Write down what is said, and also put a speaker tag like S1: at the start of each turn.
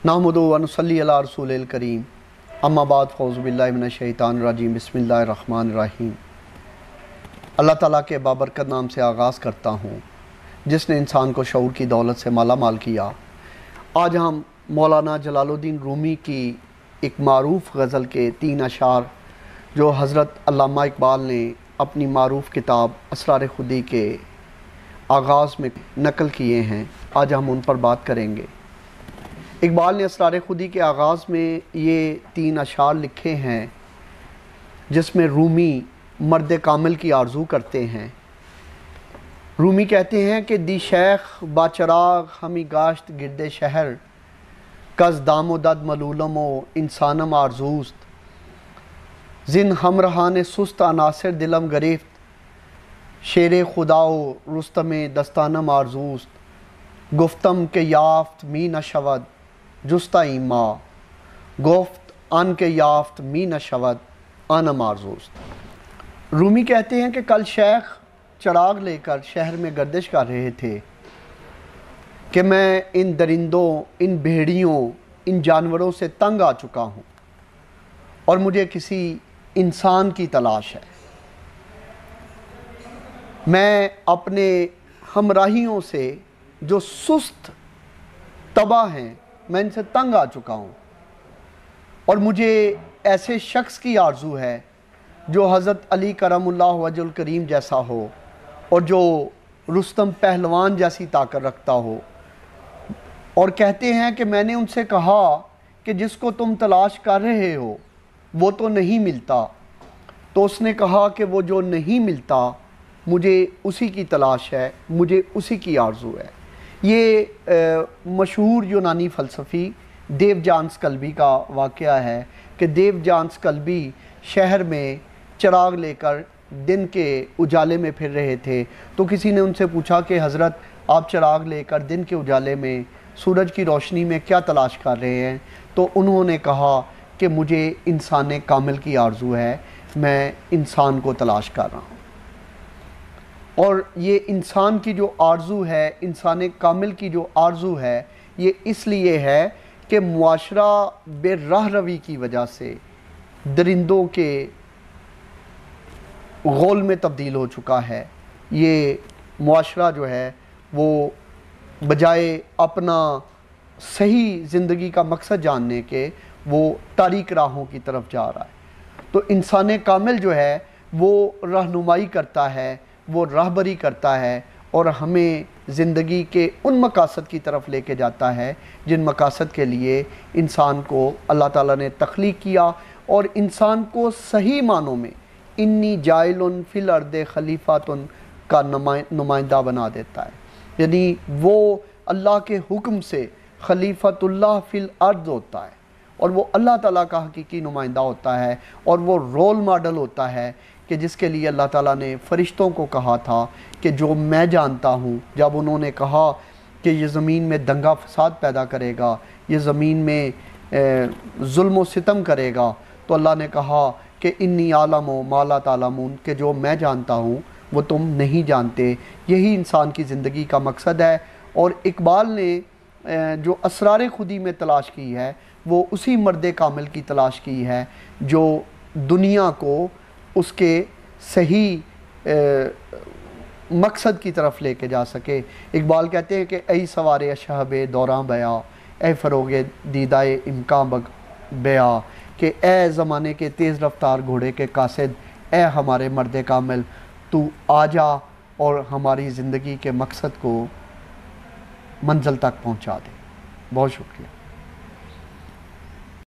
S1: नहमदु व नुसल्ली अला रसूलिल करीम अम्मा बाद फ़ौज़ु बिल्लाहि मिनश शैतानिर रजीम बिस्मिल्लाहिर रहमानिर रहीम। अल्लाह ताला के बाबरकत नाम से आगाज़ करता हूँ जिसने इंसान को शऊर की दौलत से माला माल किया। आज हम मौलाना जलालुद्दीन रूमी की एक मारूफ़ गज़ल के 3 अशार जो हज़रत अल्लामा इकबाल ने अपनी मारूफ़ किताब असरार खुदी के आगाज़ में नकल किए हैं, आज हम उन पर बात करेंगे। इकबाल ने असरार खुदी के आगाज़ में ये 3 अशार लिखे हैं जिसमें रूमी मर्द कामिल की आरज़ू करते हैं। रूमी कहते हैं कि दी शेख बाचराग हमी गाश्त गिरदे शहर कज़ दामो दद मलूलमो इंसानम आरजूस्त जिन हमरहान सुस्त अनासिर दिलम गरिफ्त शेर खुदाओ रुस्तम दस्तानम आरजूस्त गुफ्तम के याफ्त मी नशवद जुस्ता इमा गुफ्त अन के याफ्त मी नशवद अनम आरजूस्त। रूमी कहते हैं कि कल शेख चराग लेकर शहर में गर्दिश कर रहे थे कि मैं इन दरिंदों, इन भेड़ियों, इन जानवरों से तंग आ चुका हूँ और मुझे किसी इंसान की तलाश है। मैं अपने हमराहियों से जो सुस्त तबा हैं, मैं इनसे तंग आ चुका हूँ और मुझे ऐसे शख्स की आरज़ू है जो हज़रत अली करमुल्लाह वजहुल करीम जैसा हो और जो रुस्तम पहलवान जैसी ताकत रखता हो। और कहते हैं कि मैंने उनसे कहा कि जिसको तुम तलाश कर रहे हो वो तो नहीं मिलता, तो उसने कहा कि वो जो नहीं मिलता मुझे उसी की तलाश है, मुझे उसी की आरज़ू है। ये मशहूर यूनानी फ़लसफ़ी देवजान्स कल्बी का वाक़या है कि देवजान्स कल्बी शहर में चिराग लेकर दिन के उजाले में फिर रहे थे, तो किसी ने उनसे पूछा कि हज़रत आप चिराग लेकर दिन के उजाले में सूरज की रोशनी में क्या तलाश कर रहे हैं? तो उन्होंने कहा कि मुझे इंसान कामिल की आरज़ू है, मैं इंसान को तलाश कर रहा हूँ। और ये इंसान की जो आरज़ू है, इंसान कामिल की जो आरज़ू है, ये इसलिए है कि मुआशरा बेराह रवी की वजह से दरिंदों के गोल में तब्दील हो चुका है। ये मुआशरा जो है वो बजाय अपना सही ज़िंदगी का मकसद जानने के वो तारीक राहों की तरफ जा रहा है। तो इंसान कामिल जो है वो रहनुमाई करता है, वो राहबरी करता है और हमें ज़िंदगी के उन मकासद की तरफ लेके जाता है जिन मकासद के लिए इंसान को अल्लाह ताला ने तख्लीक किया और इंसान को सही मानों में इन्नी जाइलुन फिल अर्दे खलीफातुन का नुमाइंदा बना देता है। यानी वो अल्लाह के हुक्म से खलीफतुल्लाह फिल अर्द होता है और वो अल्लाह ताला का हकीकी नुमाइंदा होता है और वो रोल मॉडल होता है कि जिसके लिए अल्लाह ताला ने फ़रिश्तों को कहा था कि जो मैं जानता हूँ, जब उन्होंने कहा कि ये ज़मीन में दंगा फसाद पैदा करेगा, ये ज़मीन में जुल्म व सितम करेगा, तो अल्लाह ने कहा कि इन्नी आलम व माला तालमून, कि जो मैं जानता हूँ वो तुम नहीं जानते। यही इंसान की ज़िंदगी का मकसद है। और इकबाल ने जो असरार खुदी में तलाश की है वो उसी मर्द कामिल की तलाश की है जो दुनिया को उसके सही मकसद की तरफ लेके जा सके। इकबाल कहते हैं कि ऐ सवारे अशहबे दौरां बया, ए फ़रोगे दीदाए इम्कां बया, कि ए ज़माने के तेज़ रफ्तार घोड़े के कासिद, ए हमारे मर्द कामिल तू आ जा और हमारी ज़िंदगी के मकसद को मंजिल तक पहुँचा दे। बहुत शुक्रिया।